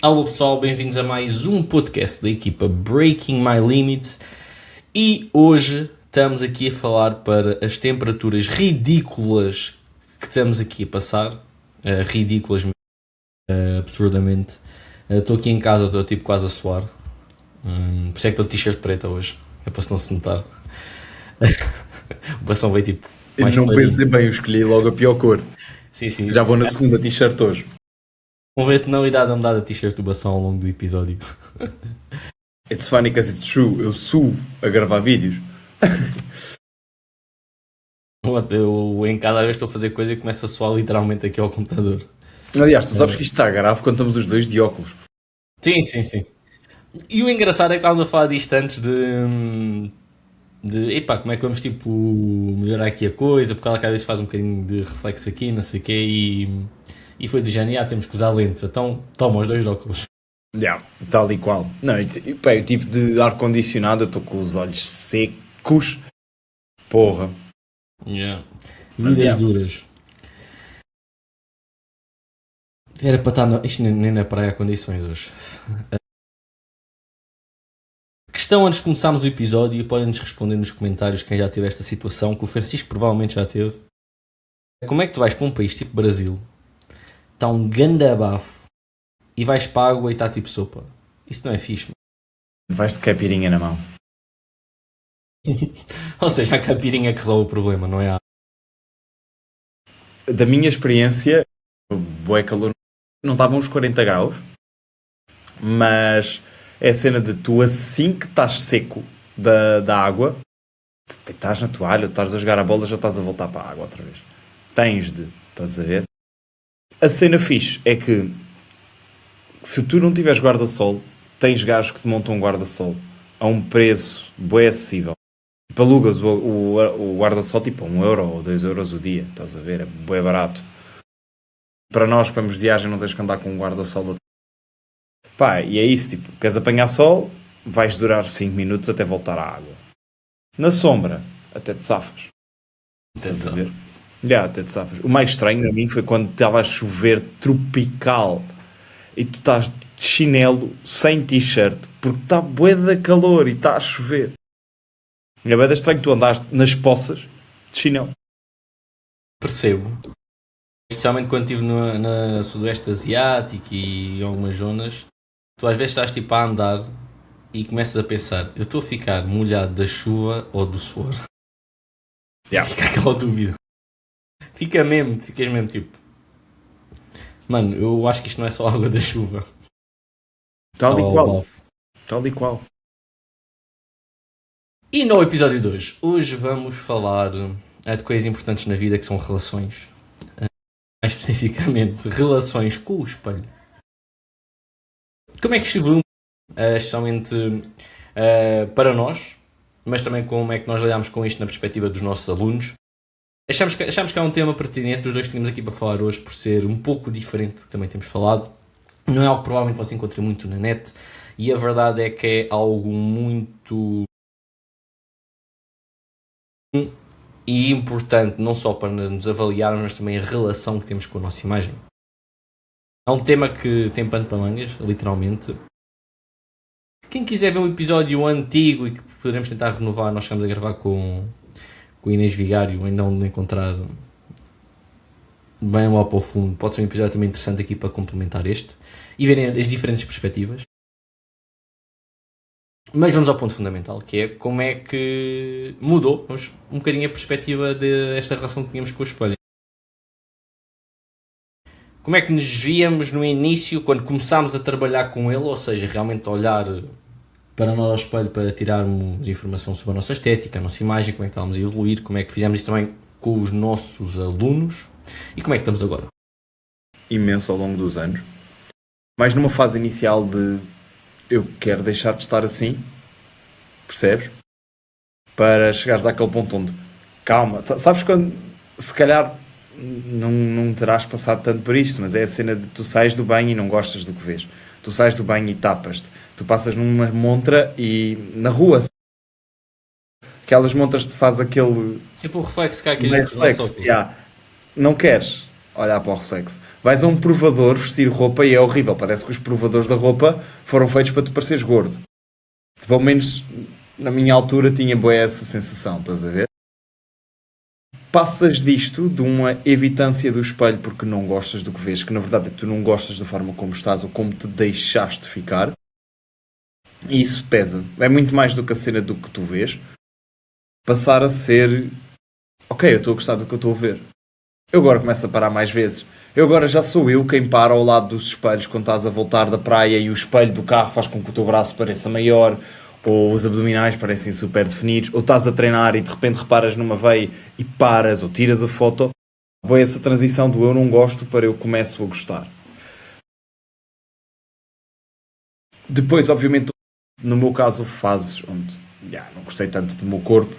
Alô pessoal, bem-vindos a mais um podcast da equipa Breaking My Limits e hoje estamos aqui a falar para as temperaturas ridículas que estamos aqui a passar, ridículas absurdamente. Estou aqui em casa, estou tipo quase a suar, por isso é que estou de t-shirt preta hoje, é para se não se notar. O passão veio tipo Eu mais não clarinho. pensei bem, eu escolhi logo a pior cor. Sim. Já vou na segunda t-shirt hoje. Vão ver a tonalidade a mudar da t-shirt do Bação ao longo do episódio. It's funny because it's true. Eu suo a gravar vídeos. Eu em cada vez estou a fazer coisa e começo a suar literalmente aqui ao computador. Aliás, tu sabes que isto está grave quando estamos os dois de óculos. Sim. E o engraçado é que estávamos a falar disto antes epá, como é que vamos tipo melhorar aqui a coisa, porque ela cada vez faz um bocadinho de reflexo aqui, não sei o quê, e foi do género, temos que usar lentes, então toma os dois óculos. Tal e qual. Não, pá, eu tipo de ar-condicionado, eu estou com os olhos secos. Porra. Vidas Mas, duras. Era para estar, isto nem na praia há condições hoje. Questão antes de começarmos o episódio, e podem-nos responder nos comentários quem já teve esta situação, que o Francisco provavelmente já teve. Como é que tu vais para um país tipo Brasil, está um ganda abafo, e vais para a água e está tipo sopa? Isso não é fixe, mano. vais de caipirinha na mão. Ou seja, a caipirinha que resolve o problema, não é a... Da minha experiência, bué calor, não estavam uns 40 graus, mas é a cena de tu assim que estás seco da água, estás na toalha, estás a jogar a bola, já estás a voltar para a água outra vez. Tens de, estás a ver? A cena fixe é que se tu não tiveres guarda-sol, tens gajos que te montam um guarda-sol a um preço bué acessível. Tipo, alugas o guarda-sol tipo a 1€ ou 2€ o dia, estás a ver? É bué barato. Para nós que vamos de viagem não tens que andar com um guarda-sol. Pá, e é isso, tipo, queres apanhar sol, vais durar 5 minutos até voltar à água. Na sombra, até te safas. Estás a ver? Até te safas. O mais estranho a mim foi quando estava a chover tropical e tu estás de chinelo, sem t-shirt, porque está bué de calor e está a chover. É bué de estranho tu andares nas poças de chinelo. Percebo. Especialmente quando estive na Sudoeste Asiático e em algumas zonas, tu às vezes estás tipo a andar e começas a pensar, eu estou a ficar molhado da chuva ou do suor? Fica aquela dúvida. Ficas mesmo tipo, mano, eu acho que isto não é só água da chuva. Tal e Oh, qual. wow. Tal e qual. E no episódio de hoje vamos falar de coisas importantes na vida que são relações. Mais especificamente, relações com o espelho. Como é que isto evoluiu, especialmente para nós, mas também como é que nós lidamos com isto na perspectiva dos nossos alunos. Achamos que é um tema pertinente, os dois que tínhamos aqui para falar hoje, por ser um pouco diferente do que também temos falado. Não é algo que provavelmente você encontre muito na net, e a verdade é que é algo muito e importante, não só para nos avaliarmos, mas também a relação que temos com a nossa imagem. É um tema que tem pano para mangas, literalmente. Quem quiser ver um episódio antigo e que poderemos tentar renovar, nós chegamos a gravar com o Inês Vigário, ainda onde encontrar bem lá para o fundo. Pode ser um episódio também interessante aqui para complementar este e verem as diferentes perspectivas. Mas vamos ao ponto fundamental, que é como é que mudou um bocadinho a perspectiva desta relação que tínhamos com o espelho. Como é que nos víamos no início, quando começámos a trabalhar com ele, ou seja, realmente olhar para nós ao espelho para tirarmos informação sobre a nossa estética, a nossa imagem, como é que estávamos a evoluir, como é que fizemos isso também com os nossos alunos e como é que estamos agora. Imenso ao longo dos anos. Mas numa fase inicial de eu quero deixar de estar assim, percebes? Para chegares àquele ponto onde, calma, sabes quando, se calhar não terás passado tanto por isto, mas é a cena de tu sais do banho e não gostas do que vês. Tu sais do banho e tapas-te. Tu passas numa montra e na rua, aquelas montras te faz aquele... Tipo o reflexo que há aqui reflexo, não queres. olhar para o reflexo. Vais a um provador vestir roupa e é horrível. Parece que os provadores da roupa foram feitos para tu pareceres gordo. Pelo menos na minha altura tinha boa essa sensação, estás a ver? Passas disto, de uma evitância do espelho porque não gostas do que vês, que na verdade tu não gostas da forma como estás ou como te deixaste ficar, e isso pesa. É muito mais do que a cena do que tu vês. Passar a ser, ok, eu estou a gostar do que eu estou a ver. Eu agora começo a parar mais vezes. Eu agora já sou eu quem para ao lado dos espelhos quando estás a voltar da praia e o espelho do carro faz com que o teu braço pareça maior, ou os abdominais parecem super definidos, ou estás a treinar e de repente reparas numa veia e paras, ou tiras a foto. Foi essa transição do eu não gosto para eu começo a gostar. Depois, obviamente, no meu caso, fases onde não gostei tanto do meu corpo,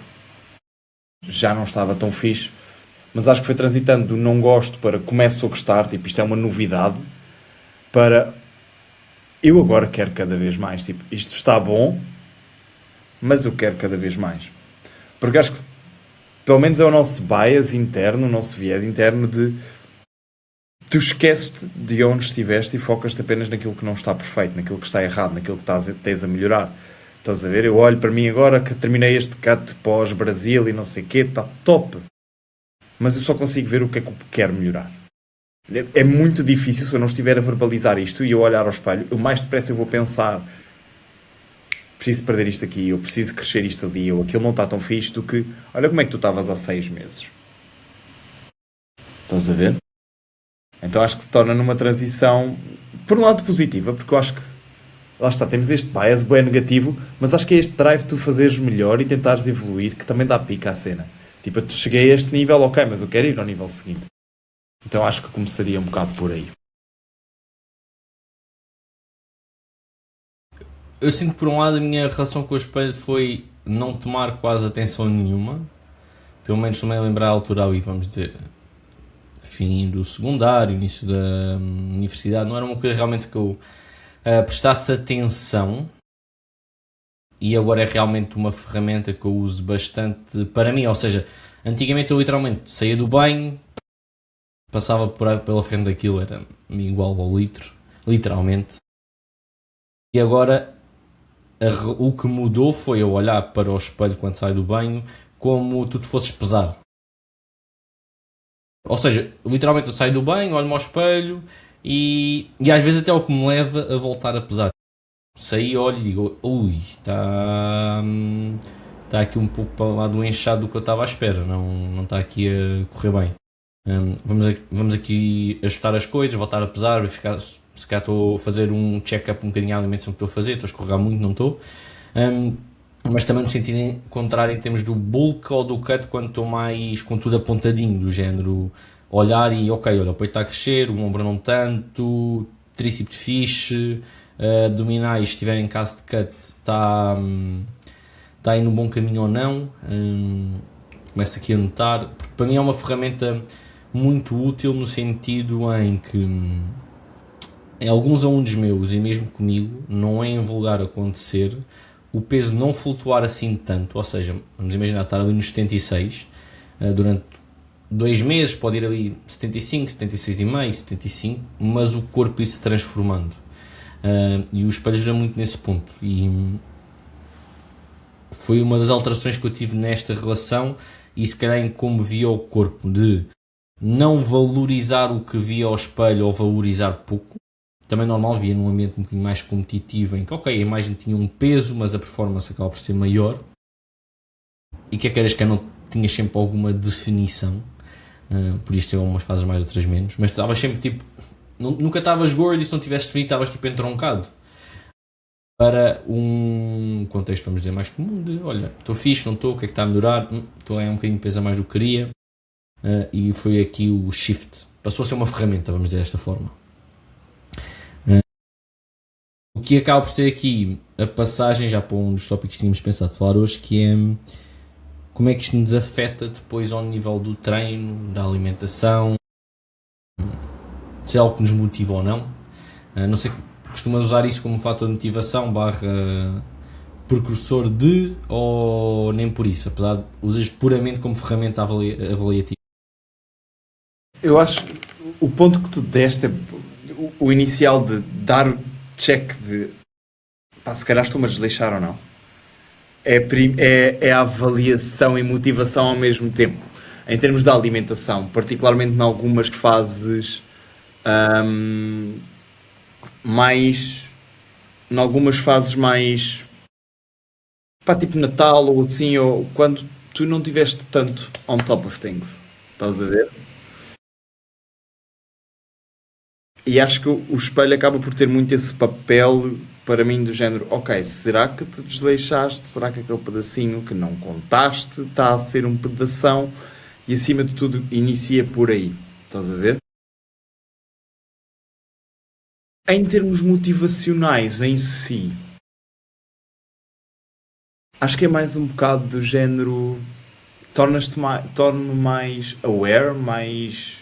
já não estava tão fixe, mas acho que foi transitando do não gosto para começo a gostar, tipo, isto é uma novidade, para eu agora quero cada vez mais, tipo, isto está bom, mas eu quero cada vez mais. Porque acho que pelo menos é o nosso bias interno, o nosso viés interno de tu esqueces-te de onde estiveste e focas-te apenas naquilo que não está perfeito, naquilo que está errado, naquilo que tens a melhorar. Estás a ver? Eu olho para mim agora que terminei este cut pós-Brasil e não sei o quê, está top. Mas eu só consigo ver o que é que eu quero melhorar. É muito difícil se eu não estiver a verbalizar isto e eu olhar ao espelho, eu mais depressa eu vou pensar preciso perder isto aqui, eu preciso crescer isto ali, ou aquilo não está tão fixe do que olha como é que tu estavas há 6 meses. Estás a ver? Então acho que se torna numa transição, por um lado positiva, porque eu acho que lá está, temos este bias bem negativo, mas acho que é este drive de tu fazeres melhor e tentares evoluir que também dá pica à cena. Tipo, eu cheguei a este nível, ok, mas eu quero ir ao nível seguinte. Então acho que começaria um bocado por aí. Eu sinto que por um lado a minha relação com o espelho foi não tomar quase atenção nenhuma, pelo menos também lembrar a altura ali, vamos dizer, fim do secundário, início da universidade, não era uma coisa realmente que eu prestasse atenção, e agora é realmente uma ferramenta que eu uso bastante para mim, ou seja, antigamente eu literalmente saía do banho, passava pela frente daquilo, era igual ao litro, literalmente, e agora o que mudou foi eu olhar para o espelho quando saio do banho como tu te fosses pesar. Ou seja, literalmente eu saio do banho, olho-me ao espelho e às vezes até é o que me leva a voltar a pesar. Saí, olho e digo, ui, está aqui um pouco para lá do enxado do que eu estava à espera, não está aqui a correr bem. Vamos aqui ajustar as coisas, voltar a pesar, verificar se cá estou a fazer um check-up um bocadinho à alimentação que estou a fazer, estou a escorregar muito, não estou. Mas também no sentido contrário em termos do bulk ou do cut, quando estou mais com tudo apontadinho, do género olhar e ok, olha, o peito está a crescer, o ombro não tanto, tríceps fixe, abdominais, se estiver em caso de cut, está aí no bom caminho ou não. Começo aqui a notar, porque para mim é uma ferramenta muito útil no sentido em que em alguns alunos meus e mesmo comigo não é invulgar acontecer o peso não flutuar assim tanto, ou seja, vamos imaginar estar ali nos 76 durante 2 meses, pode ir ali 75, 76,5, 75, mas o corpo ir se transformando e o espelho ajuda muito nesse ponto e foi uma das alterações que eu tive nesta relação e se calhar em como via o corpo, de não valorizar o que via ao espelho ou valorizar pouco. Também normal, via num ambiente um bocadinho mais competitivo em que, ok, a imagem tinha um peso, mas a performance acaba por ser maior. E que queres que não tinhas sempre alguma definição. Por isto teve umas fases mais, outras menos. Mas estavas sempre tipo... Nunca estavas gordo e se não tivesse definido estavas tipo entroncado. Para um contexto, vamos dizer, mais comum de, olha, estou fixe, não estou, o que é que está a melhorar? Estou a ganhar um bocadinho de peso a mais do que queria. E foi aqui o shift. Passou a ser uma ferramenta, vamos dizer desta forma. O que acaba por ser aqui a passagem, já para um dos tópicos que tínhamos pensado falar hoje, que é como é que isto nos afeta depois ao nível do treino, da alimentação, se é algo que nos motiva ou não. Não sei, costumas usar isso como um fator de motivação / precursor de, ou nem por isso, apesar de usas puramente como ferramenta avaliativa? Eu acho, o ponto que tu deste, o inicial de dar check de pá, se calhar estou-me a desleixar ou não, é a avaliação e motivação ao mesmo tempo. Em termos da alimentação, particularmente em algumas fases ahm, mais. Em algumas fases mais. Pá, tipo Natal ou assim, ou quando tu não tiveste tanto on top of things. Estás a ver? E acho que o espelho acaba por ter muito esse papel para mim do género, ok, será que te desleixaste? Será que aquele pedacinho que não contaste está a ser um pedação? E acima de tudo inicia por aí. Estás a ver? Em termos motivacionais em si, acho que é mais um bocado do género. Torna-me mais aware, mais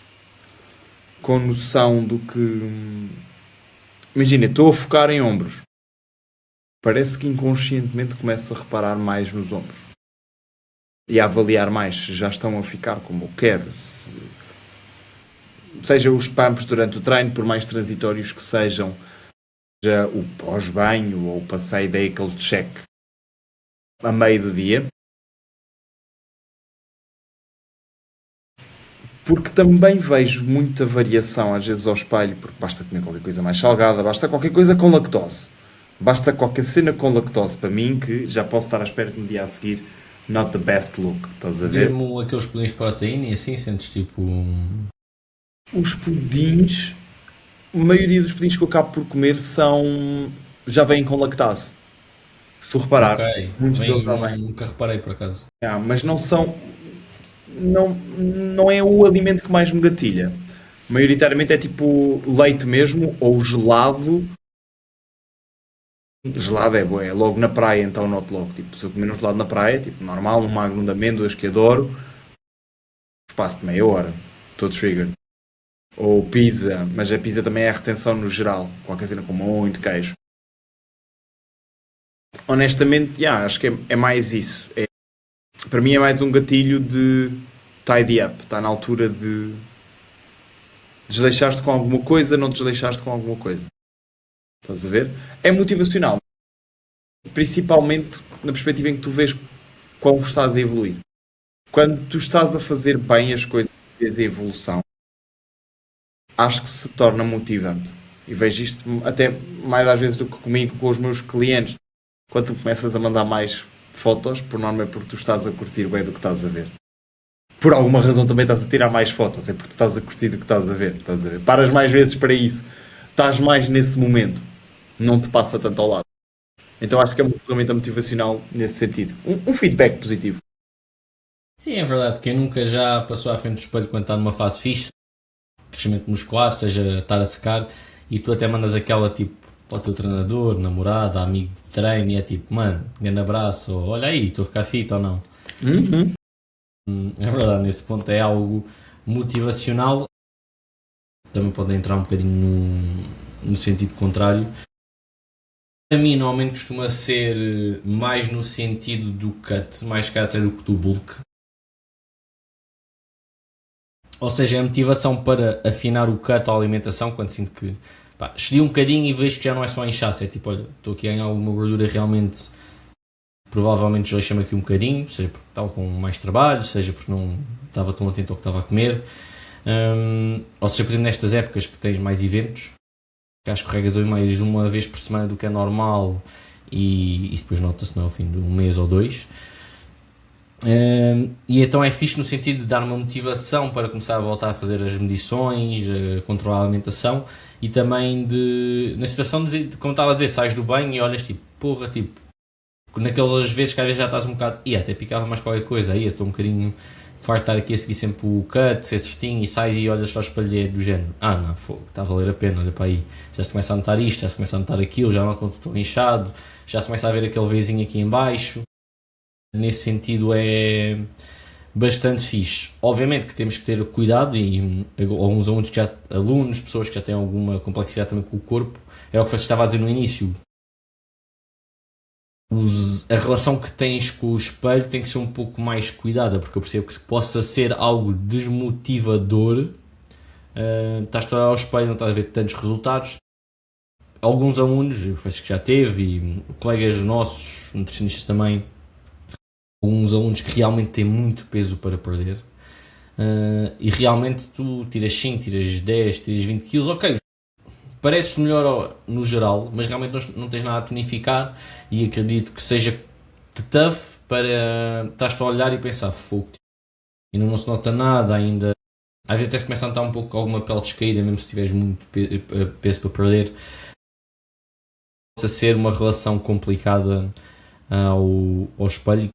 com noção do que. Imagina, estou a focar em ombros. Parece que inconscientemente começo a reparar mais nos ombros. E a avaliar mais se já estão a ficar como eu quero. Seja os pumps durante o treino, por mais transitórios que sejam, seja o pós-banho ou o passeio, dei aquele check a meio do dia. Porque também vejo muita variação às vezes ao espelho, porque basta comer qualquer coisa mais salgada, basta qualquer coisa com lactose. Basta qualquer cena com lactose para mim que já posso estar à espera que no dia a seguir not the best look, estás a ver? Mesmo aqueles pudins de proteína e assim sentes tipo. Os pudins, a maioria dos pudins que eu acabo por comer são já vêm com lactose. Se tu reparar, Ok, muitos deles bem, já vêm. nunca reparei por acaso. Mas não são, não é o alimento que mais me gatilha. Maioritariamente é tipo leite mesmo ou gelado. Gelado é bom, é logo na praia, então noto logo. Tipo, se eu comer um gelado na praia, tipo normal, um magno de amêndoas que adoro, espaço de meia hora, estou triggered. Ou pizza, mas a pizza também é a retenção no geral, qualquer cena com muito queijo. Honestamente, acho que é mais isso. Para mim é mais um gatilho de tidy up. Está na altura de desleixaste com alguma coisa, não desleixaste com alguma coisa. Estás a ver? É motivacional, principalmente na perspectiva em que tu vês quão estás a evoluir. Quando tu estás a fazer bem as coisas e vês a evolução, acho que se torna motivante. E vejo isto até mais às vezes do que comigo, com os meus clientes. Quando tu começas a mandar mais fotos, por norma é porque tu estás a curtir bem do que estás a ver. Por alguma razão também estás a tirar mais fotos, é porque tu estás a curtir do que estás a ver. Estás a ver. Paras mais vezes para isso. Estás mais nesse momento. Não te passa tanto ao lado. Então acho que é uma ferramenta motivacional nesse sentido. Um feedback positivo. Sim, é verdade. Quem nunca já passou à frente do espelho quando está numa fase fixe, crescimento muscular, seja estar a secar, e tu até mandas aquela tipo para o teu treinador, namorada, amigo de treino, e é tipo, mano, grande abraço, ou olha aí, estou a ficar fit ou não. Uhum. É verdade, nesse ponto é algo motivacional. Também pode entrar um bocadinho no sentido contrário. Para mim, normalmente costuma ser mais no sentido do cut, mais que até do que do bulk. Ou seja, é a motivação para afinar o cut ou a alimentação, quando sinto que pá, excedi um bocadinho e vejo que já não é só inchaço, é tipo, olha, estou aqui a ganhar alguma gordura realmente, provavelmente já chama aqui um bocadinho, seja porque estava com mais trabalho, seja porque não estava tão atento ao que estava a comer, ou seja, por exemplo, nestas épocas que tens mais eventos, que acho que carregas mais uma vez por semana do que é normal e isso depois nota-se ao fim de um mês ou dois. E então é fixe no sentido de dar uma motivação para começar a voltar a fazer as medições, a controlar a alimentação e também na situação de, como estava a dizer, sais do banho e olhas tipo, porra, tipo, naquelas vezes que às vezes já estás um bocado, até picava mais qualquer coisa, aí estou um bocadinho farto de estar aqui a seguir sempre o cut, ser cestinho e sais e olhas para o espelho do género, não, fogo, está a valer a pena, olha para aí, já se começa a notar isto, já se começa a notar aquilo, já não estou inchado, já se começa a ver aquele vezinho aqui em baixo. Nesse sentido é bastante fixe. Obviamente que temos que ter cuidado e alguns alunos, pessoas que já têm alguma complexidade também com o corpo, é o que você estava a dizer no início. A relação que tens com o espelho tem que ser um pouco mais cuidada, porque eu percebo que possa ser algo desmotivador Estás a olhar ao espelho, não estás a ver tantos resultados. Alguns alunos, eu acho que já teve, e colegas nossos, nutricionistas também, alguns alunos que realmente têm muito peso para perder. E realmente tu tiras 5, tiras 10, tiras 20 quilos, ok, pareces melhor no geral, mas realmente não tens nada a tonificar e acredito que seja tough para estás a olhar e pensar, fogo, ainda não se nota nada, ainda às vezes até se começa a notar um pouco alguma pele descaída, mesmo se tiveres muito peso para perder, possa ser uma relação complicada ao espelho,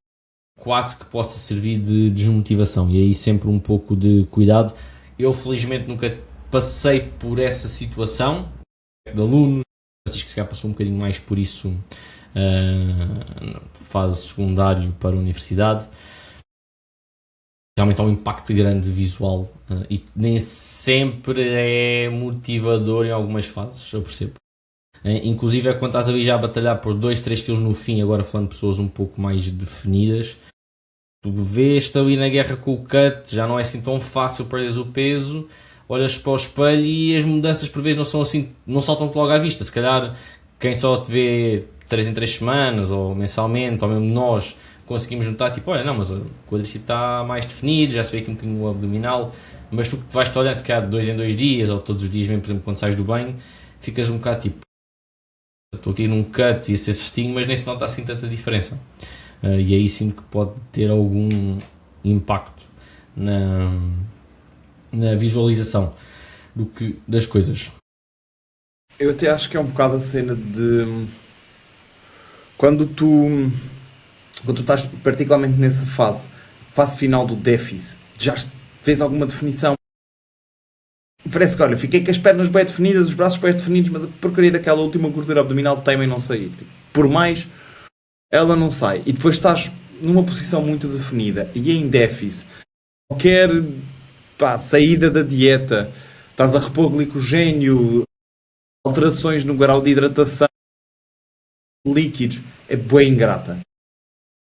quase que possa servir de desmotivação, e aí sempre um pouco de cuidado. Eu felizmente nunca passei por essa situação de aluno, acho que se calhar passou um bocadinho mais por isso, fase secundário para a universidade. Realmente há um impacto grande visual, e nem sempre é motivador em algumas fases, eu percebo. Inclusive é quando estás a vir já a batalhar por 2, 3 kg no fim, agora falando de pessoas um pouco mais definidas, tu vês-te ali na guerra com o cut, já não é assim tão fácil perderes o peso, olhas para o espelho e as mudanças por vezes não são assim, não saltam-te logo à vista. Se calhar quem só te vê 3 em 3 semanas ou mensalmente, ou mesmo nós, conseguimos notar, tipo, olha, não, mas o quadríceps está mais definido, já se vê aqui um bocadinho o abdominal, mas tu vais-te olhar se calhar de 2 em 2 dias, ou todos os dias mesmo, por exemplo, quando sais do banho, ficas um bocado tipo, estou aqui num cut e esse cestinho, mas nem se nota assim tanta diferença. E aí sinto que pode ter algum impacto na visualização das coisas. Eu até acho que é um bocado a cena de quando tu, quando tu estás particularmente nessa fase final do déficit, já fez alguma definição. Parece que, olha, fiquei com as pernas bem definidas, os braços bem definidos, mas a porcaria daquela última gordura abdominal teima em não sair. Tipo, por mais, ela não sai. E depois estás numa posição muito definida e em déficit. Qualquer saída da dieta, estás a repor glicogênio, alterações no grau de hidratação, líquidos, é bem ingrata.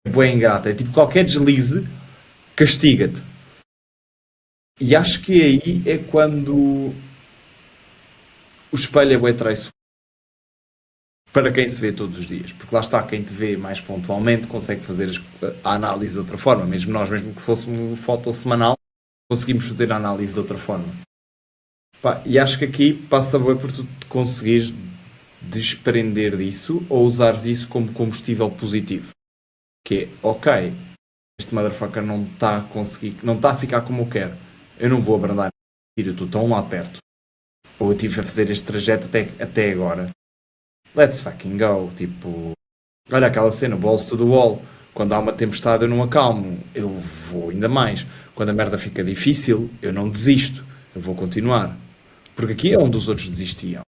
É bem ingrata. É tipo, qualquer deslize castiga-te. E acho que aí é quando o espelho é bué traiçoeiro para quem se vê todos os dias. Porque lá está, quem te vê mais pontualmente consegue fazer a análise de outra forma. Mesmo nós, mesmo que se fosse uma foto semanal, conseguimos fazer a análise de outra forma. Pá, e acho que aqui passa bem por tu te conseguires desprender disso ou usares isso como combustível positivo. Que é, ok, este motherfucker não está a conseguir, não está a ficar como eu quero. Eu não vou abrandar, eu estou tão lá perto. Ou eu tive a fazer este trajeto até agora. Let's fucking go. Tipo, olha aquela cena, balls to the wall. Quando há uma tempestade eu não acalmo. Eu vou ainda mais. Quando a merda fica difícil, eu não desisto. Eu vou continuar. Porque aqui é onde os outros desistiam.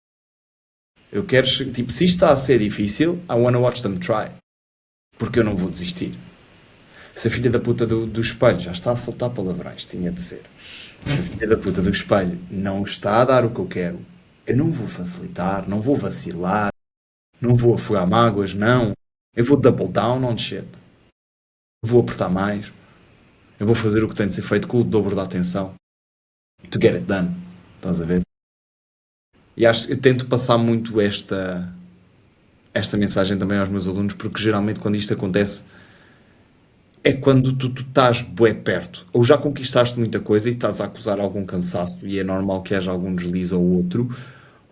Eu quero, tipo, se isto está a ser difícil, I wanna watch them try. Porque eu não vou desistir. Se a filha da puta do espelho já está a soltar palavrões, tinha de ser. Se a filha da puta do espelho não está a dar o que eu quero, eu não vou facilitar, não vou vacilar, não vou afogar mágoas, não. Eu vou double down on shit. Eu vou apertar mais. Eu vou fazer o que tem de ser feito com o dobro da atenção. To get it done. Estás a ver? E acho que eu tento passar muito esta mensagem também aos meus alunos, porque geralmente quando isto acontece é quando tu estás bué perto. Ou já conquistaste muita coisa e estás a acusar algum cansaço e é normal que haja algum deslize ou outro.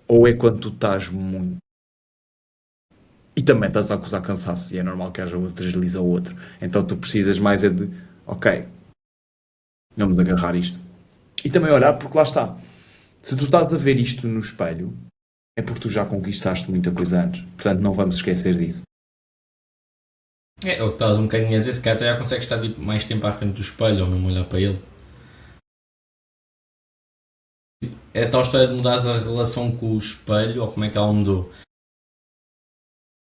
Ou é quando tu estás muito. E também estás a acusar cansaço e é normal que haja outro deslize ou outro. Então tu precisas mais é de, ok, vamos agarrar isto. E também olhar porque lá está. Se tu estás a ver isto no espelho, é porque tu já conquistaste muita coisa antes. Portanto, não vamos esquecer disso. É o que estás um bocadinho a dizer, se calhar até já consegues estar tipo, mais tempo à frente do espelho ou mesmo olhar para ele. É a tal história de mudares a relação com o espelho ou como é que ela mudou.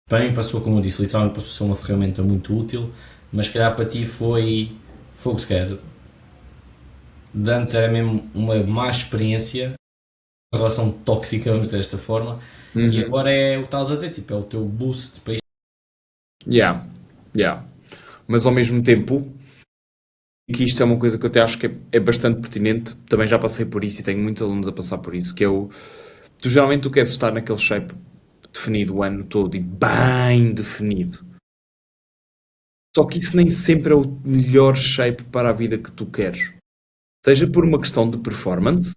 Para mim passou, como eu disse, literalmente passou a ser uma ferramenta muito útil, mas se calhar para ti foi o que se quer. De antes era mesmo uma má experiência, uma relação tóxica, vamos dizer desta forma, e agora é o que estás a dizer, tipo, é o teu boost para isto. Yeah, yeah. Mas ao mesmo tempo, que isto é uma coisa que eu até acho que é bastante pertinente. Também já passei por isso e tenho muitos alunos a passar por isso, que é o... Tu geralmente tu queres estar naquele shape definido o ano todo e bem definido. Só que isso nem sempre é o melhor shape para a vida que tu queres. Seja por uma questão de performance,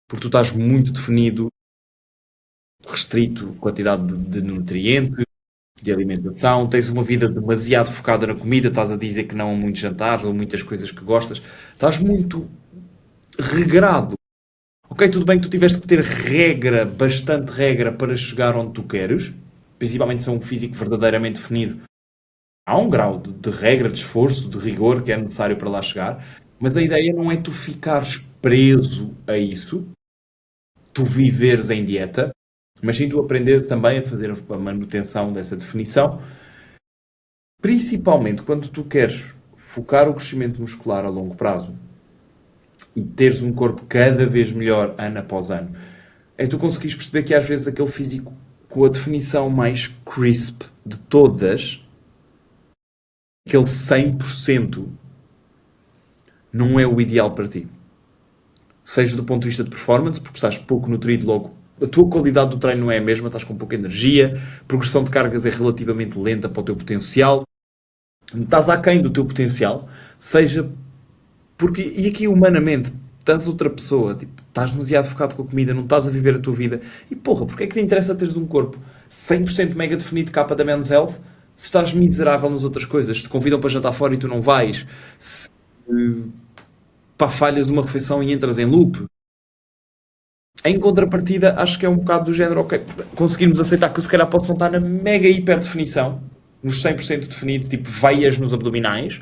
porque tu estás muito definido, restrito, quantidade de nutrientes, de alimentação, tens uma vida demasiado focada na comida, estás a dizer que não a muitos jantares ou muitas coisas que gostas, estás muito regrado. Ok, tudo bem que tu tiveste que ter regra, bastante regra para chegar onde tu queres, principalmente se é um físico verdadeiramente definido. Há um grau de regra, de esforço, de rigor que é necessário para lá chegar, mas a ideia não é tu ficares preso a isso, tu viveres em dieta, mas sim tu aprenderes também a fazer a manutenção dessa definição, principalmente quando tu queres focar o crescimento muscular a longo prazo e teres um corpo cada vez melhor ano após ano. É tu conseguires perceber que às vezes aquele físico com a definição mais crisp de todas, aquele 100%, não é o ideal para ti. Seja do ponto de vista de performance, porque estás pouco nutrido logo, a tua qualidade do treino não é a mesma, estás com pouca energia, a progressão de cargas é relativamente lenta para o teu potencial, estás aquém do teu potencial, seja porque, e aqui humanamente, estás outra pessoa, tipo, estás demasiado focado com a comida, não estás a viver a tua vida, e porra, porque é que te interessa teres um corpo 100% mega definido capa da Men's Health, se estás miserável nas outras coisas, se te convidam para jantar fora e tu não vais, se pá, falhas uma refeição e entras em loop. Em contrapartida, acho que é um bocado do género, ok, conseguirmos aceitar que eu se calhar posso não estar na mega hiper definição, nos 100% definido, tipo veias nos abdominais,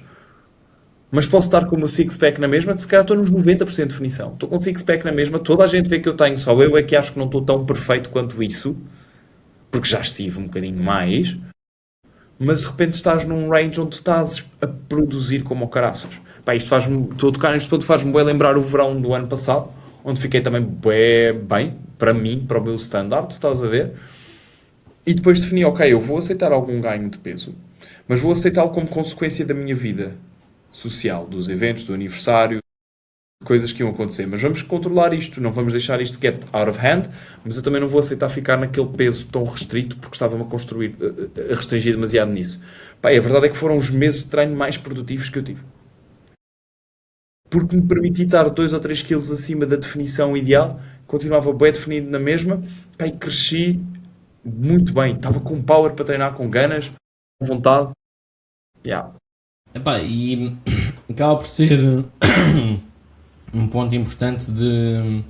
mas posso estar com o meu six-pack na mesma, se calhar estou nos 90% de definição. Estou com o six-pack na mesma, toda a gente vê que eu tenho, só eu é que acho que não estou tão perfeito quanto isso, porque já estive um bocadinho mais, mas de repente estás num range onde tu estás a produzir como o caraças. Pá, isto faz-me, estou a tocar nisto todo, faz-me bem lembrar o verão do ano passado, onde fiquei também bem, para mim, para o meu standard, estás a ver? E depois defini, ok, eu vou aceitar algum ganho de peso, mas vou aceitá-lo como consequência da minha vida social, dos eventos, do aniversário, coisas que iam acontecer. Mas vamos controlar isto, não vamos deixar isto get out of hand, mas eu também não vou aceitar ficar naquele peso tão restrito porque estava-me a construir, a restringir demasiado nisso. Pá, a verdade é que foram os meses de treino mais produtivos que eu tive. Porque me permiti estar 2 ou 3 quilos acima da definição ideal, continuava bem definido na mesma, pá, e cresci muito bem. Estava com power para treinar, com ganas, com vontade. Yeah. Epá, e acaba por ser um ponto importante de.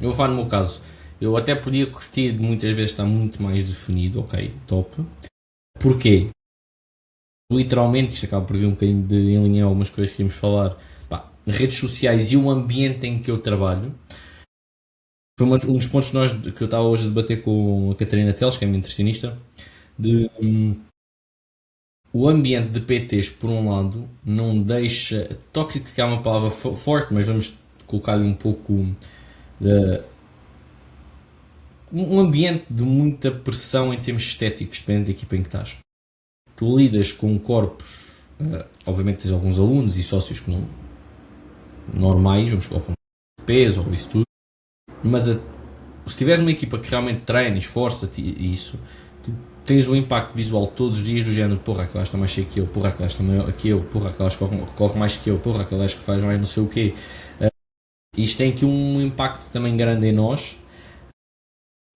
Eu vou falar no meu caso. Eu até podia curtir de muitas vezes estar muito mais definido, ok, top. Porquê? Literalmente, isto acaba por vir um bocadinho de em linha algumas coisas que íamos falar. Pá, redes sociais e o ambiente em que eu trabalho. Foi um dos pontos que eu estava hoje a debater com a Catarina Teles, que é a minha nutricionista, de o ambiente de PTs, por um lado, não deixa. Tóxico, que é uma palavra forte, mas vamos colocar-lhe um pouco. Um ambiente de muita pressão em termos estéticos, dependendo da equipa em que estás. Tu lidas com corpos, obviamente tens alguns alunos e sócios que não normais, vamos colocar com peso ou isso tudo, mas se tiveres uma equipa que realmente treina, esforça-te e isso, tu tens um impacto visual todos os dias do género, porra, aquela está mais cheia que eu, porra, aquela está maior que eu, porra, aquela corre mais que eu, porra, aquela que faz mais não sei o quê. Isto tem aqui um impacto também grande em nós,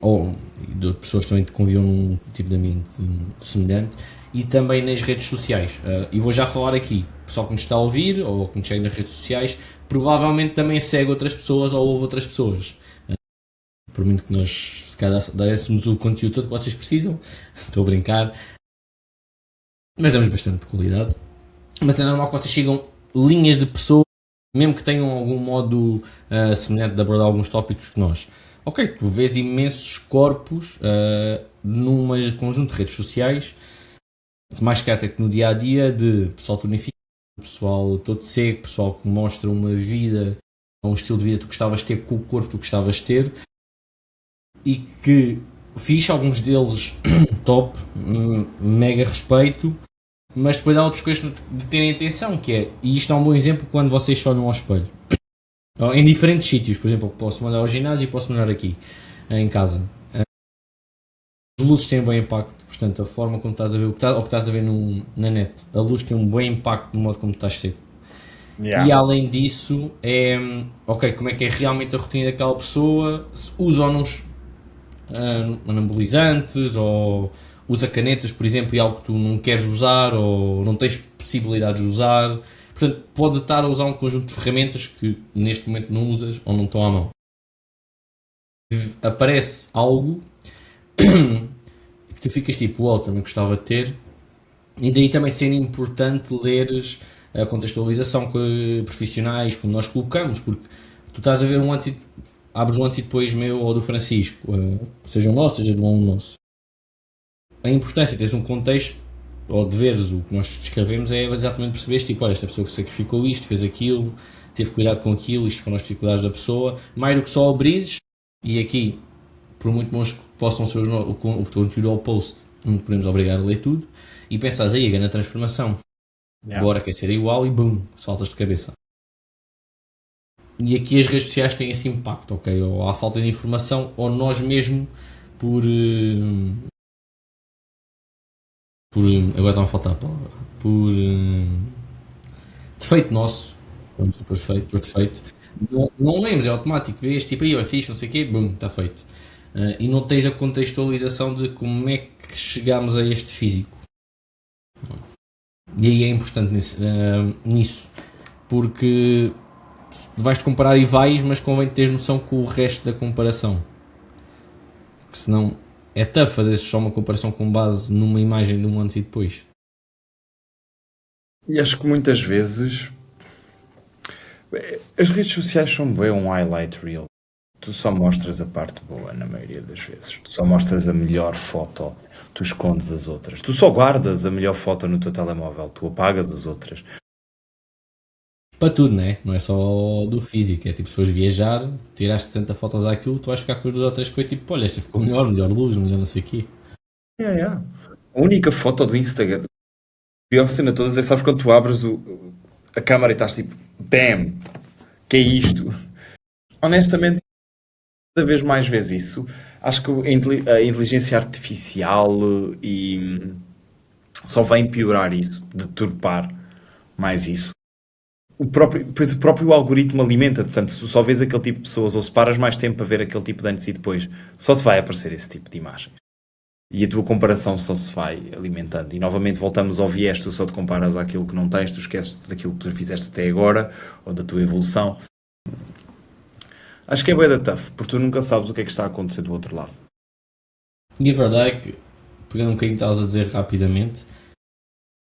ou de pessoas também que convivam num tipo de ambiente semelhante, e também nas redes sociais. E vou já falar aqui, pessoal que nos está a ouvir, ou que nos segue nas redes sociais, provavelmente também segue outras pessoas ou ouve outras pessoas. Por muito que nós, se calhar, dessemos o conteúdo todo que vocês precisam, estou a brincar, mas damos bastante qualidade. Mas é normal que vocês sigam linhas de pessoas, mesmo que tenham algum modo semelhante de abordar alguns tópicos que nós. Ok, tu vês imensos corpos num conjunto de redes sociais, mais que até que no dia a dia, de pessoal tonificado, pessoal todo seco, pessoal que mostra uma vida, um estilo de vida que tu gostavas de ter com o corpo que tu gostavas de ter, e que fixe, alguns deles top, mega respeito, Mas depois há outras coisas de terem atenção, que é, e isto é um bom exemplo quando vocês se olham ao espelho. Em diferentes sítios, por exemplo, posso mandar ao ginásio e posso mandar aqui, em casa. As luzes têm um bom impacto, portanto, a forma como estás a ver, ou que estás a ver na net, a luz tem um bom impacto no modo como estás seco. Yeah. E além disso, ok, como é que é realmente a rotina daquela pessoa, se usa ou não anabolizantes, ou usa canetas, por exemplo, e algo que tu não queres usar, ou não tens possibilidades de usar. Portanto, pode estar a usar um conjunto de ferramentas que neste momento não usas ou não estão à mão. Aparece algo que tu ficas tipo, oh, também gostava de ter, e daí também sendo importante leres a contextualização que profissionais como nós colocamos, porque tu estás a ver um antes abres um antes e depois meu ou do Francisco, seja o nosso, seja de um aluno nosso. A importância de teres um contexto ou de veres o que nós descrevemos é exatamente perceberes, tipo, olha, esta pessoa que sacrificou isto, fez aquilo, teve cuidado com aquilo, isto foram as dificuldades da pessoa, mais do que só abrir e aqui, por muito bons que possam ser o conteúdo ao post, não podemos obrigar a ler tudo, e pensares aí, ganha a transformação, agora quer ser igual e boom, saltas de cabeça. E aqui as redes sociais têm esse impacto, ok? Ou há falta de informação, ou nós mesmo por agora está a faltar a palavra, por defeito nosso, vamos ser perfeito, por defeito, não lembres, é automático, vês tipo aí, é fixe, não sei o quê, bum, está feito. E não tens a contextualização de como é que chegámos a este físico. E aí é importante nisso, porque vais-te comparar e vais, mas convém teres noção com o resto da comparação. Porque senão é tough fazer só uma comparação com base numa imagem de um antes e depois. E acho que muitas vezes as redes sociais são bem um highlight reel. Tu só mostras a parte boa na maioria das vezes. Tu só mostras a melhor foto, tu escondes as outras. Tu só guardas a melhor foto no teu telemóvel, tu apagas as outras. Para tudo, né? Não é só do físico. É tipo, se fores viajar, tiraste 70 fotos àquilo, tu vais ficar com as duas ou três que foi tipo, olha, esta ficou melhor, melhor luz, melhor não sei o quê. Yeah, yeah. A única foto do Instagram, a pior cena de todas é, sabes, quando tu abres a câmara e estás tipo, damn, que é isto? Honestamente, cada vez mais vês isso. Acho que a inteligência artificial e só vem piorar isso, deturpar mais isso. Pois o próprio algoritmo alimenta, portanto, se tu só vês aquele tipo de pessoas ou se paras mais tempo a ver aquele tipo de antes e depois, só te vai aparecer esse tipo de imagens. E a tua comparação só se vai alimentando. E novamente voltamos ao viés, tu só te comparas àquilo que não tens, tu esqueces daquilo que tu fizeste até agora, ou da tua evolução. Acho que é bué da tough, porque tu nunca sabes o que é que está a acontecer do outro lado. E a verdade é que, pegando um bocadinho que estavas a dizer rapidamente,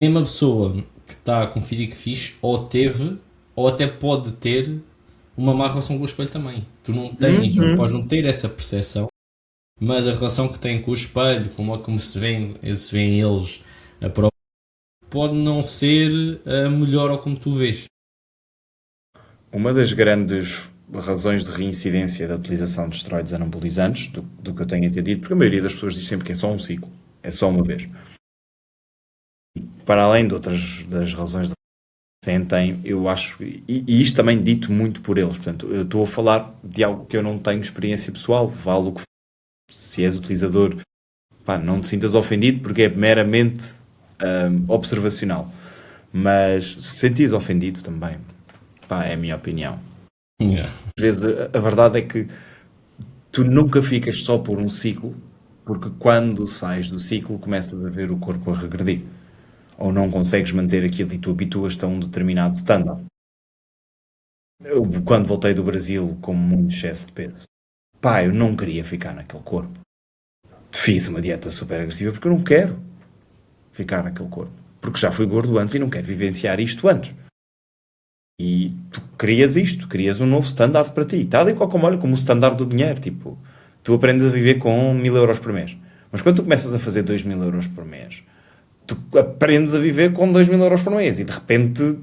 é uma pessoa que está com físico fixe, ou teve, ou até pode ter, uma má relação com o espelho também. Tu não tens, ou podes não ter essa percepção, mas a relação que tem com o espelho, como se vêem eles a prova, pode não ser a melhor ou como tu vês. Uma das grandes razões de reincidência da utilização de esteroides anabolizantes, do que eu tenho entendido, porque a maioria das pessoas diz sempre que é só um ciclo, é só uma vez. Para além de outras das razões de sentem, eu acho, e isto também dito muito por eles, portanto, eu estou a falar de algo que eu não tenho experiência pessoal, vale o que se és utilizador, pá, não te sintas ofendido porque é meramente observacional, mas se sentires ofendido também, pá, é a minha opinião. Yeah. Às vezes a verdade é que tu nunca ficas só por um ciclo, porque quando sais do ciclo começas a ver o corpo a regredir. Ou não consegues manter aquilo e tu habituas-te a um determinado standard. Eu, quando voltei do Brasil com muito excesso de peso, pá, eu não queria ficar naquele corpo. Fiz uma dieta super agressiva porque eu não quero ficar naquele corpo. Porque já fui gordo antes e não quero vivenciar isto antes. E tu crias isto, crias um novo standard para ti. Tal e qual como, olha, como o standard do dinheiro. Tipo, tu aprendes a viver com 1000 euros por mês. Mas quando tu começas a fazer 2000 euros por mês, tu aprendes a viver com 2000 euros por mês e de repente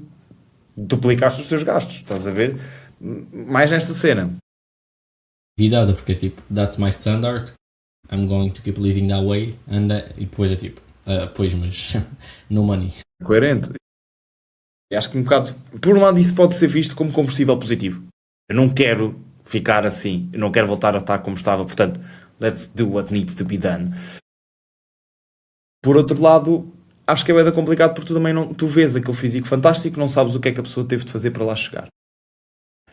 duplicaste os teus gastos. Estás a ver? Mais nesta cena. Porque é tipo, that's my standard, I'm going to keep living that way, e depois é tipo, Pois, mas no money. Coerente. E acho que um bocado, por um lado, isso pode ser visto como combustível positivo. Eu não quero ficar assim, eu não quero voltar a estar como estava, portanto, let's do what needs to be done. Por outro lado, acho que é bem complicado porque tu também não, tu vês aquele físico fantástico, não sabes o que é que a pessoa teve de fazer para lá chegar.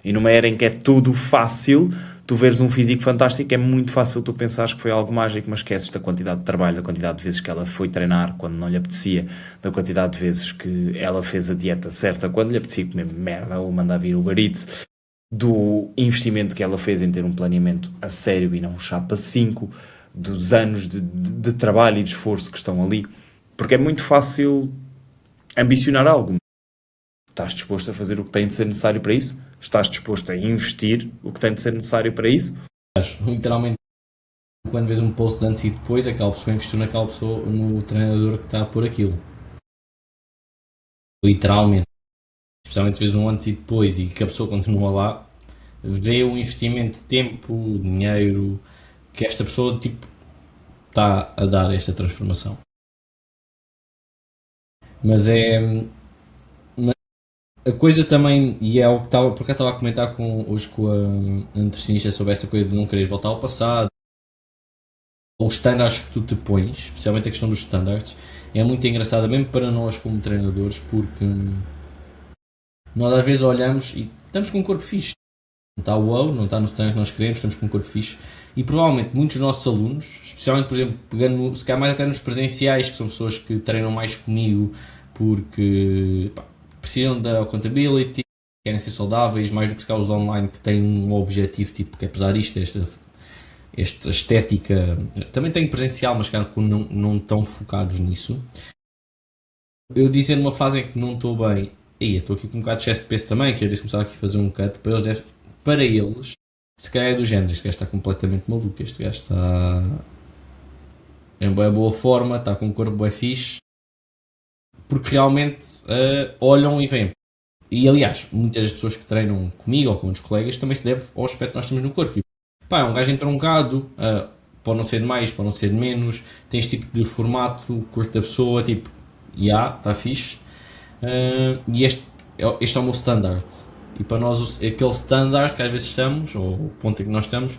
E numa era em que é tudo fácil, tu veres um físico fantástico, é muito fácil tu pensares que foi algo mágico, mas esqueces da quantidade de trabalho, da quantidade de vezes que ela foi treinar quando não lhe apetecia, da quantidade de vezes que ela fez a dieta certa quando lhe apetecia comer merda ou mandar vir o Uber Eats, do investimento que ela fez em ter um planeamento a sério e não um chapa 5, dos anos de trabalho e de esforço que estão ali. Porque é muito fácil ambicionar algo. Estás disposto a fazer o que tem de ser necessário para isso? Estás disposto a investir o que tem de ser necessário para isso? Literalmente, quando vês um post de antes e depois, aquela pessoa investiu naquela pessoa, no treinador que está a pôr aquilo. Literalmente. Especialmente se vês um antes e depois e que a pessoa continua lá, vê o investimento de tempo, dinheiro, que esta pessoa tipo, está a dar esta transformação. Mas é. A coisa também, e é o que estava, porque eu estava a comentar hoje com a nutricionista sobre essa coisa de não querer voltar ao passado, os standards que tu te pões, especialmente a questão dos standards, é muito engraçada, mesmo para nós como treinadores, porque nós às vezes olhamos e estamos com um corpo fixe. Não está wow, não está no standard que nós queremos, estamos com um corpo fixe. E provavelmente muitos dos nossos alunos, especialmente, por exemplo, pegando, se calhar mais até nos presenciais, que são pessoas que treinam mais comigo porque precisam da accountability, querem ser saudáveis, mais do que se calhar os online que têm um objetivo, tipo, que apesar disto, esta estética, também tem presencial, mas cara, não estão focados nisso. Eu dizer numa fase em que não estou bem, e estou aqui com um bocado de excesso de peso também, que eu disse começar aqui a fazer um cut, para eles, se calhar é do género, este gajo está completamente maluco, este gajo está em boa forma, está com um corpo bem fixe, porque realmente olham e veem. E aliás, muitas das pessoas que treinam comigo ou com outros colegas também se deve ao aspecto que nós temos no corpo. Pá, é um gajo entroncado, pode não ser de mais, pode não ser de menos, tem este tipo de formato, corpo da pessoa, tipo, está fixe. E este é o meu standard. E para nós, aquele standard que às vezes estamos, ou o ponto em que nós estamos,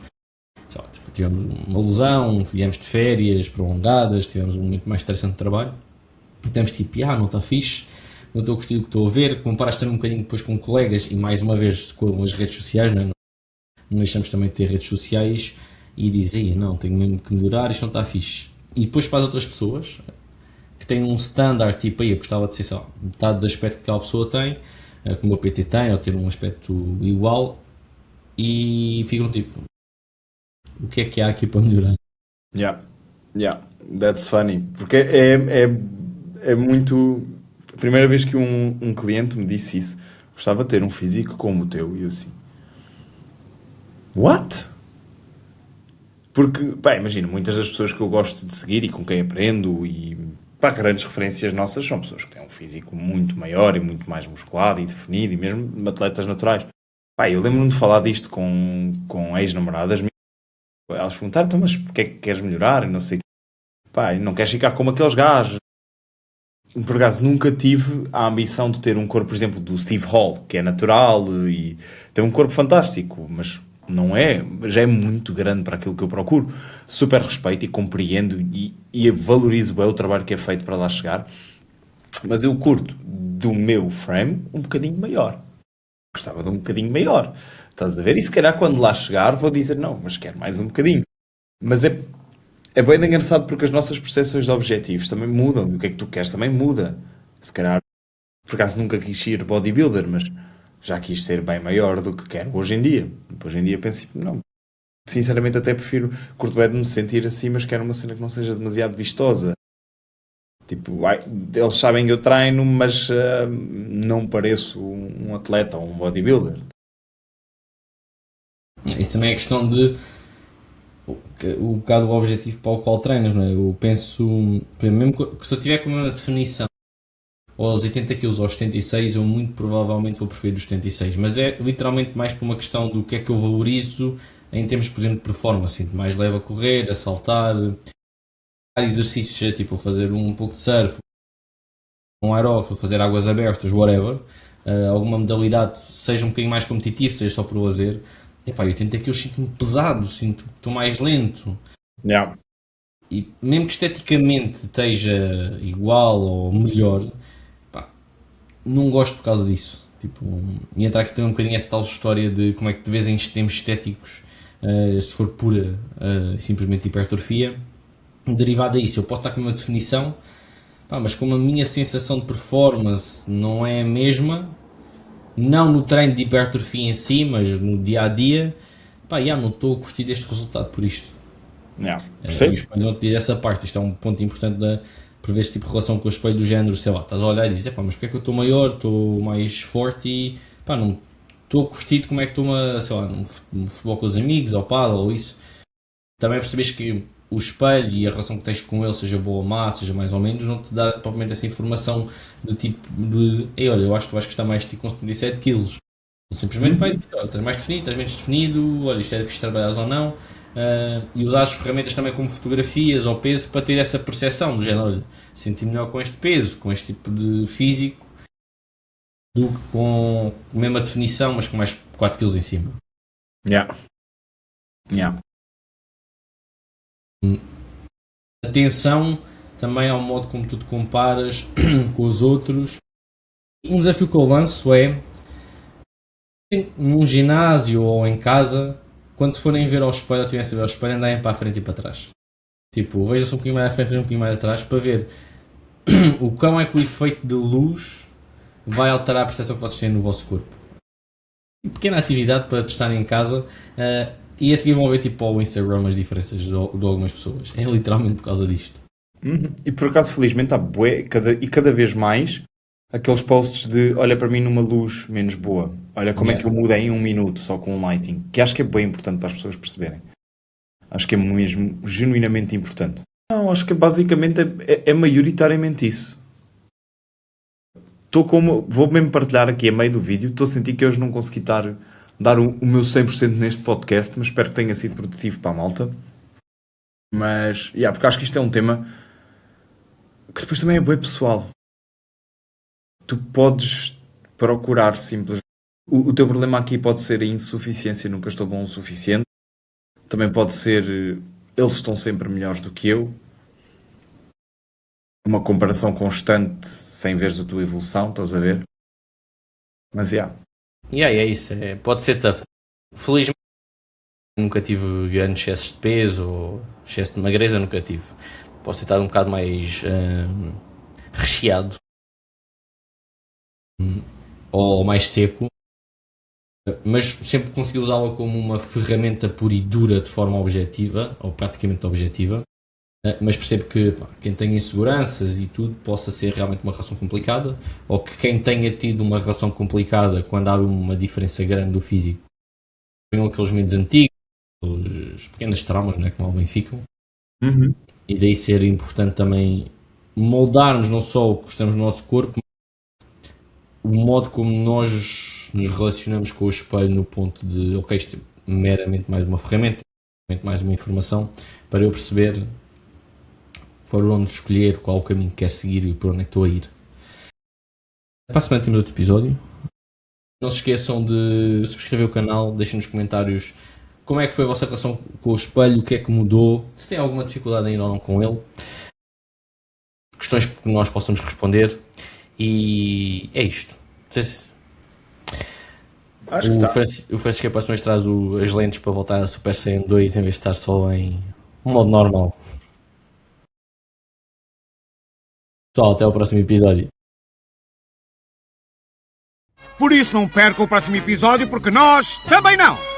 lá, tivemos uma lesão, viemos de férias prolongadas, tivemos um momento mais estressante de trabalho, e estamos tipo, não está fixe, não estou a curtir o que estou a ver, comparas também um bocadinho depois com colegas e mais uma vez com as redes sociais, não deixamos também de ter redes sociais e dizer, não, tenho mesmo que melhorar, isto não está fixe. E depois para as outras pessoas que têm um standard, tipo, eu gostava de ser, sei lá, metade do aspecto que aquela pessoa tem, como o PT tem, ou ter um aspecto igual, e ficam tipo, o que é que há aqui para melhorar? Yeah, that's funny. Porque é muito. A primeira vez que um cliente me disse isso, gostava de ter um físico como o teu, e eu assim, what? Porque, pá, imagina, muitas das pessoas que eu gosto de seguir e com quem aprendo e pá, grandes referências nossas são pessoas que têm um físico muito maior e muito mais musculado e definido e mesmo atletas naturais. Pá, eu lembro-me de falar disto com ex-namoradas minhas. Elas perguntaram, então, mas porque é que queres melhorar? E não sei o quê. Pá, e não queres ficar como aqueles gajos. Por acaso, nunca tive a ambição de ter um corpo, por exemplo, do Steve Hall, que é natural e tem um corpo fantástico, mas não é, já é muito grande para aquilo que eu procuro. Super respeito e compreendo e valorizo bem o trabalho que é feito para lá chegar, mas eu curto do meu frame um bocadinho maior. Gostava de um bocadinho maior. Estás a ver? E se calhar quando lá chegar vou dizer não, mas quero mais um bocadinho. Mas é bem engraçado porque as nossas percepções de objetivos também mudam. E o que é que tu queres também muda. Se calhar, por acaso nunca quis ser bodybuilder, mas já quis ser bem maior do que quero hoje em dia. Hoje em dia penso, tipo, não. Sinceramente até prefiro, curto bem de me sentir assim, mas quero uma cena que não seja demasiado vistosa. Tipo, eles sabem que eu treino, mas não pareço um atleta ou um bodybuilder. Isso também é questão de o bocado o objetivo para o qual treinas, não é? Eu penso, por exemplo, mesmo que se eu tiver com uma definição ou aos 80 kg ou aos 76, eu muito provavelmente vou preferir os 76, mas é literalmente mais por uma questão do que é que eu valorizo em termos, por exemplo, de performance, sinto mais leve a correr, a saltar, exercícios, seja tipo fazer um pouco de surf, um aeróbico, ou fazer águas abertas, whatever, alguma modalidade, seja um bocadinho mais competitivo, seja só por lazer, epá, eu tento aquilo, sinto-me pesado, sinto que estou mais lento. Yeah. E mesmo que esteticamente esteja igual ou melhor, pá, não gosto por causa disso. Tipo, e entrar aqui também um bocadinho essa tal história de como é que de vez em termos estéticos, se for pura, simplesmente hipertrofia, derivado a isso, eu posso estar com uma definição, pá, mas como a minha sensação de performance não é a mesma, não no treino de hipertrofia em si, mas no dia a dia, pá, não estou a curtir deste resultado por isto. Yeah. E o Percebo? espelho não te diz essa parte, isto é um ponto importante por ver este tipo de relação com o espelho do género, sei lá, estás a olhar e dizes, pá, mas porque é que eu estou maior, estou mais forte e pá, não estou a curtir de como é que estou, sei lá, no futebol com os amigos, ou pádel, ou isso. Também percebes que o espelho e a relação que tens com ele, seja boa ou má, seja mais ou menos, não te dá propriamente essa informação do tipo de, ei, olha, eu acho que tu vais custar mais de ti com 77 quilos. Simplesmente vai dizer, olha, estás mais definido, estás menos definido, olha, isto é fixe trabalhares ou não. E usar as ferramentas também como fotografias ou peso para ter essa percepção do género, olha, senti melhor com este peso, com este tipo de físico, do que com a mesma definição, mas com mais 4 kg em cima. Yeah. Yeah. Atenção também ao modo como tu te comparas com os outros. Um desafio que eu lanço é, num ginásio ou em casa, quando se forem ver ao espelho ou tiverem a ver ao espelho, andarem para a frente e para trás. Tipo, veja-se um bocadinho mais à frente e um bocadinho mais atrás para ver o quão é que o efeito de luz vai alterar a percepção que vocês têm no vosso corpo. Pequena atividade para testarem em casa e a seguir vão ver tipo ao Instagram as diferenças de algumas pessoas. É literalmente por causa disto. E por acaso, felizmente, há bué, cada vez mais aqueles posts de olha para mim numa luz menos boa. Olha como é que eu mudei em 1 minuto só com o lighting. Que acho que é bem importante para as pessoas perceberem. Acho que é mesmo genuinamente importante. Não, acho que basicamente é maioritariamente isso. Vou mesmo partilhar aqui a meio do vídeo. Estou a sentir que hoje não consegui dar o meu 100% neste podcast, mas espero que tenha sido produtivo para a malta. Mas, porque acho que isto é um tema que depois também é bué pessoal. Tu podes procurar simplesmente. O teu problema aqui pode ser a insuficiência, nunca estou bom o suficiente. Também pode ser eles estão sempre melhores do que eu. Uma comparação constante sem veres a tua evolução, estás a ver? Mas é isso, pode ser tough. Felizmente nunca tive grandes excessos de peso ou excesso de magreza, nunca tive. Posso ter estado um bocado mais recheado ou mais seco, mas sempre consegui usá-la como uma ferramenta pura e dura de forma objetiva, ou praticamente objetiva. Mas percebo que quem tem inseguranças e tudo possa ser realmente uma relação complicada, ou que quem tenha tido uma relação complicada quando há uma diferença grande do físico, tenham aqueles medos antigos, os pequenos traumas, não é, que mal bem ficam. E daí ser importante também moldarmos não só o que gostamos no nosso corpo, mas o modo como nós nos relacionamos com o espelho no ponto de, ok, isto é meramente mais uma ferramenta, mais uma informação, para eu perceber por onde escolher, qual o caminho que quer seguir e por onde é que estou a ir. Para a semana temos outro episódio. Não se esqueçam de subscrever o canal, deixem nos comentários como é que foi a vossa relação com o espelho, o que é que mudou, se tem alguma dificuldade ainda ou não com ele, questões que nós possamos responder, e é isto. acho que está. O Francisco próxima vez traz as lentes para voltar a Super Saiyan 2 em vez de estar só em modo normal. Pessoal, até ao próximo episódio. Por isso não perca o próximo episódio, porque nós também não!